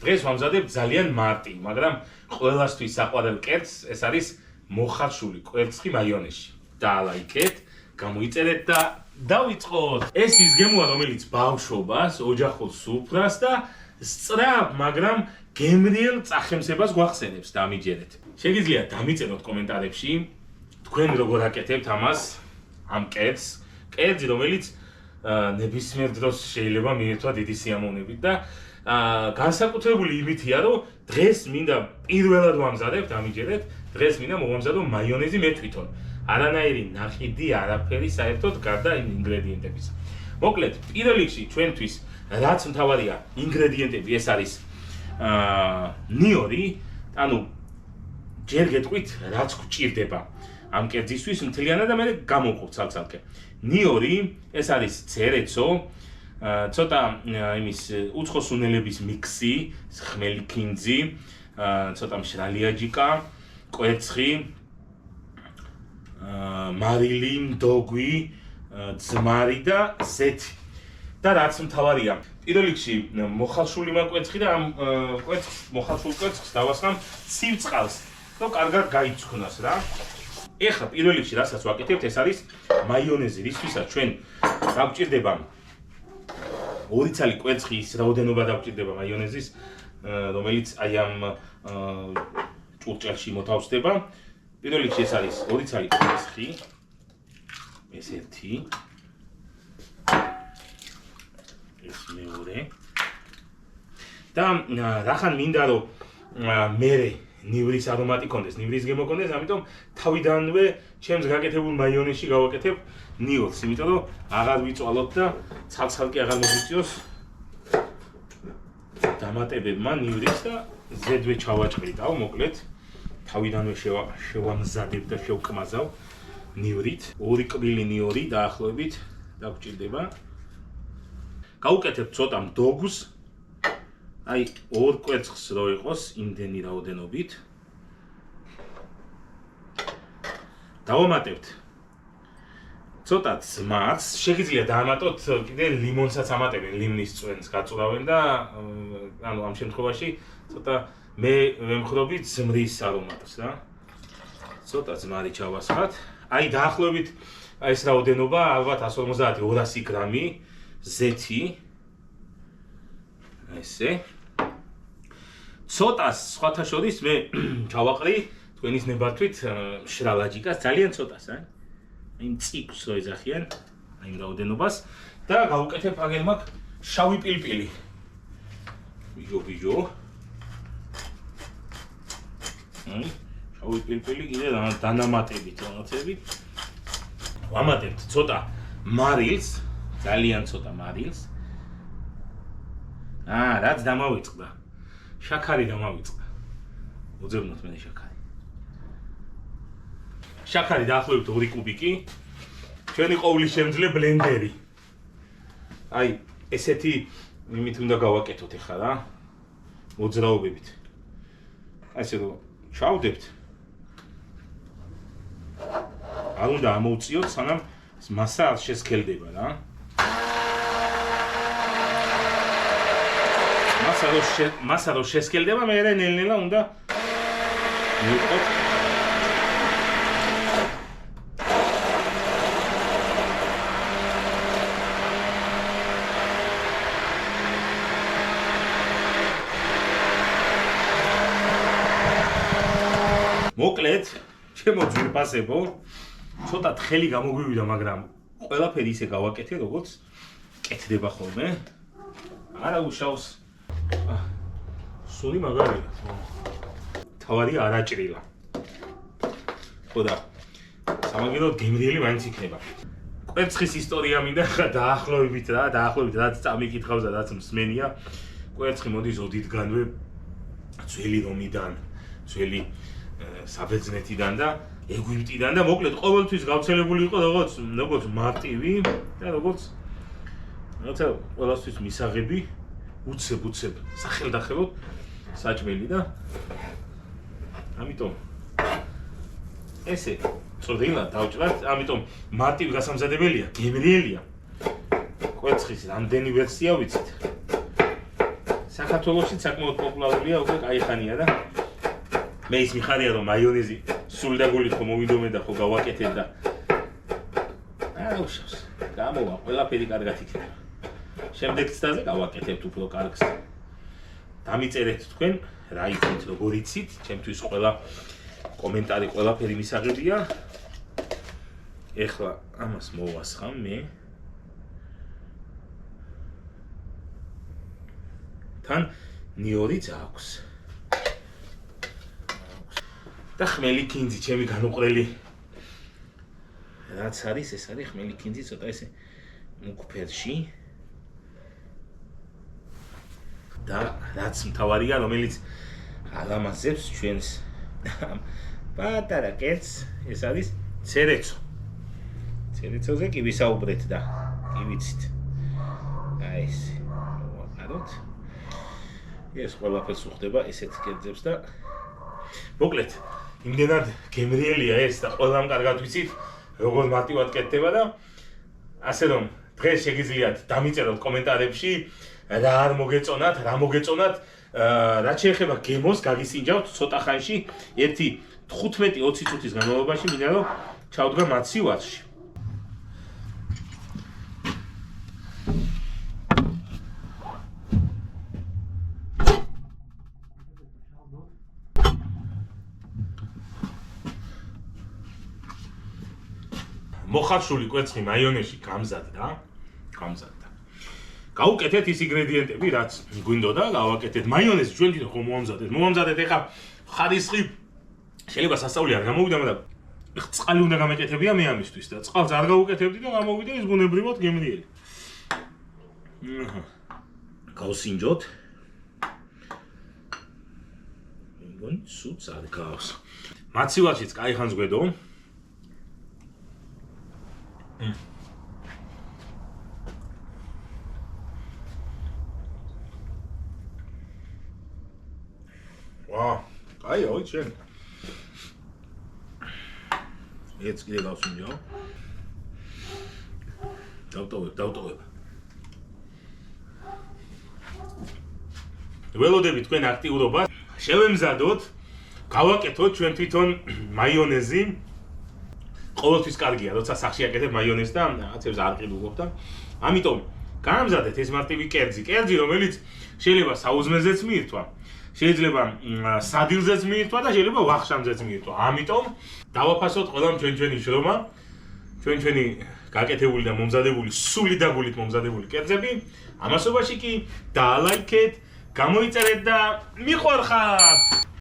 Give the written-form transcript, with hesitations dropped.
დღეს ვამზადებ ძალიან მარტივ, მაგრამ ყველასთვის საყვარელ კერძს, ეს არის მოხარშული კვერცხი მაიონეზში. დაალაიქეთ, გამოიწერეთ და დავიწყოთ. ეს ის გემოა, რომელიც ბავშვობას, ოჯახურ სუფრას და სწრაფ, მაგრამ გემრიელ წახემსებას გვახსენებს. დამიჯერეთ. შეგიძლიათ დამიწეროთ კომენტარებში, თქვენ როგორ აკეთებთ ამას, ამ კერძს, კერძი, რომელიც ნებისმიერ დროს შეიძლება მიირთვა დიდი სიამოვნებით და განსაკუთრებული იმითია, რომ დღეს მინდა პირველად ვამზადებ, დამიჯერეთ, დღეს მინდა მოვამზადო მაიონეზი მე თვითონ. არანაირი ნახიდი, არაფერი საერთოდ გარდა იმ ინგრედიენტებისა. მოკლედ, პირველ რიგში ჩვენთვის რაც მთავარია ინგრედიენტები, ეს არის ნიორი, ანუ ჯერ გეტყვით, რაც გვჭირდება ამ კერძისთვის მთლიანად და მე გამოვყავ ცალ-ცალკე. ნიორი, ეს არის ცერეცო, ცოტა იმის უცხო სუნელების მიქსი, ხმელი ქინძი, ცოტა მშრალი აჯიკა, კვერცხი, მარილი, მდოგვი, ძმარი და ზეთი. და რაც მთავარია, პირველ რიგში მოხალშული მაკვერცხი და ამ მოხალშულ კვერცხს დავასხამ ცივ წყალს, რომ კარგად გაიცქნას რა. ეხლა პირველ რიგში რასაც ვაკეთებთ, ეს არის მაიონეზი, რისთვისაც ჩვენ დაგვჭირდება 2 ცალი კვერცხის რაოდენობა დაგვჭირდება მაიონეზის, რომელიც აი ამ ჭურჭელში მოთავსდება. პირველ რიგში ეს არის 2 ცალი კვერცხი, ეს ერთი, ეს მეორე. და რახან მინდა რომ მერე ნივრის არომატი კონდეს, ნივრის გემო კონდეს, ამიტომ თავიდანვე ჩემს გაკეთებულ მაიონეზში გავაკეთებ ნიორს, იმიტომ რომ აღარ ვიწვალოთ და ცალ-ცალკე აღარ მოგვიწიოს დამატებებმა ნივრის და ზედვე ჩავაჭყრიდავ, მოკლედ თავიდანვე შევამზადებ და შევკმაზავ ნივრით. 2 კბილი ნიორი დაახლოებით დაგვჭირდება. გავუკეთებ ცოტა მდოგვს, აი 2 კვერცხს რო იყოს იმდენი რაოდენობით. დავამატებთ ცოტა ძმას, შეგიძლიათ დაამატოთ კიდე ლიმონსაც ამატებენ, ლიმნის წვენს გაწურავენ და ანუ ამ შემთხვევაში ცოტა მე ვემხრობი ძმრის არომატს რა. ცოტა ძმარი ჩავასხათ. აი დაახლოებით ეს რაოდენობა ალბათ 150-200 გრამი ზეთი. ესე. ცოტას სხვათა შორის მე ჩავაყრი თქვენის ნებართვით მშრალ აჯიკას, ძალიან ცოტას, აი მწიფს რო ეძახიან, აი იმ რაოდენობას და გავუკეთებ აგერ მაქვს შავი პილპილი. ბიჟო. აი, შავი პილპილი კიდე დანამატებით, რაღაცები. ვამატებთ ცოტა მარილს, ძალიან ცოტა მარილს. რაც დამავიწყდა. შაქარი დამავიწყდა. უძებნოთ მე შაქარი. შაქარი დაახლოებით 2 კუბიკი. ჩვენი ყოვლის შემძლე ბლენდერი. აი, ესეთი იმით უნდა გავაკეთოთ ახლა რა. მოძრაობებით. ასე რომ ჩავდებთ. არ უნდა ამოვწიოთ, სანამ მასა არ შესქელდება რა. მასა რო შესქელდება, მე ნელ-ნელა უნდა მივყოთ. მოკლედ, ჩემო ძვირფასებო, ცოტა თხელი გამოგვივიდა, მაგრამ ყველაფერი ისე გავაკეთე, როგორც კეთდება ხოლმე. არა უშავს. სული მაგარია. თავარი არ აჭრილა. ხო და სამაგიეროდ გემრიელი მაინც იქნება. კვერცხის ისტორია მინდა დაახლოებით რაც წამიკითხავს და რაც მსმენია. კვერცხი მოდის ოდითგანვე ძველი რომიდან, ძველი საბერძნეთიდან და ეგვიპტიდან და მოკლედ ყოველთვის გავრცელებული იყო როგორც მარტივი და როგორც რაღაცა ყველასთვის მისაღები, უცებ სახელდახელოდ საჭმელი და ამიტომ ესე წვრილად დავჭრათ, ამიტომ მარტივი გასამზადებელია, გემრიელია. კვერცხის რამდენი ვერსია ვიცით? საქართველოში საკმაოდ პოპულარულია უკვე კაი ხანია და მე ის მიხარია რომ მაიონეზი სულ და გულით ხო მოვიდომე და ხო გავაკეთებ და უშავს გამოვა ყველაფერი კარგად იქნება შემდეგ ცდაზე გავაკეთებთ უფრო კარგს დამიწერეთ თქვენ რა იცით როგორ იცით ჩემთვის ყველა კომენტარი ყველაფერი მისაღებია ეხლა ამას მოვასხამ მე თან ნიორიც აქვს და ხმელი კინძი ჩემი განუყრელი რაც არის ეს არის ხმელი კინძი ცოტა ესე მუქფერში და რაც მთავარია რომელიც ალამაზებს ჩვენს პატარა კერძს ეს არის ცერეცო ცერეცოზე კი ვისაუბრეთ და კი ვიცით აი ეს ვაყაროთ ეს ყველაფერს უხდება ესეთ კერძებს და მოკლედ იმდენად გემრიელია ეს და ყველამ კარგად ვიცით როგორ მარტივად კეთდება და ასე რომ დღეს შეგიძლიათ დამიწეროთ კომენტარებში რა არ მოგეწონათ, რა მოგეწონათ, რაც შეეხება გემოს გაგისინჯავთ ცოტა ხანში, ერთი 15-20 წუთის განმავლობაში მინდა რომ ჩავდგა მაცივარში. მოხარშული კვერცხი მაიონეზში გამზადდა. გავუკეთეთ ის ინგრედიენტები, რაც გვინდოდა, გავაკეთეთ მაიონეზი ჩვენ თვითონ ხომ მოვამზადეთ ეხა ხარისხი შეიძლება სასწაული არ გამოვიდა, მაგრამ წყალი უნდა გამეკეთებია მე ამისთვის და წყალს არ გავუკეთებდი და გამოვიდა ის ბუნებრივად გემრიელი. გავსინჯოთ. მეგონი სულს არ გავს. მაცივარშიც კაი ხანს გვედო. ვა, კაია, ოი ჩვენ. ეს კიდე გავსინჯო. დავტოვებ. ველოდები თქვენ აქტიურობას. შევემზადოთ, გავაკეთოთ ჩვენ თვითონ მაიონეზი. ყოველთვის კარგია, როცა სახში აკეთებ მაიონეზს და რაღაცებს არ ყიდულობ და ამიტომ გამზადეთ ეს მარტივი კერძი, რომელიც შეიძლება საუზმეზეც მიირთვა, შეიძლება სადილზეც მიირთვა და შეიძლება ვახშამზეც მიირთვა. ამიტომ დავაფასოთ ყველამ ჩვენი შრომა, ჩვენი გაკეთებული და მომზადებული, სული და გულით მომზადებული კერძები. ამასობაში კი დაალაიქეთ, გამოიწერეთ და მიხوارხარ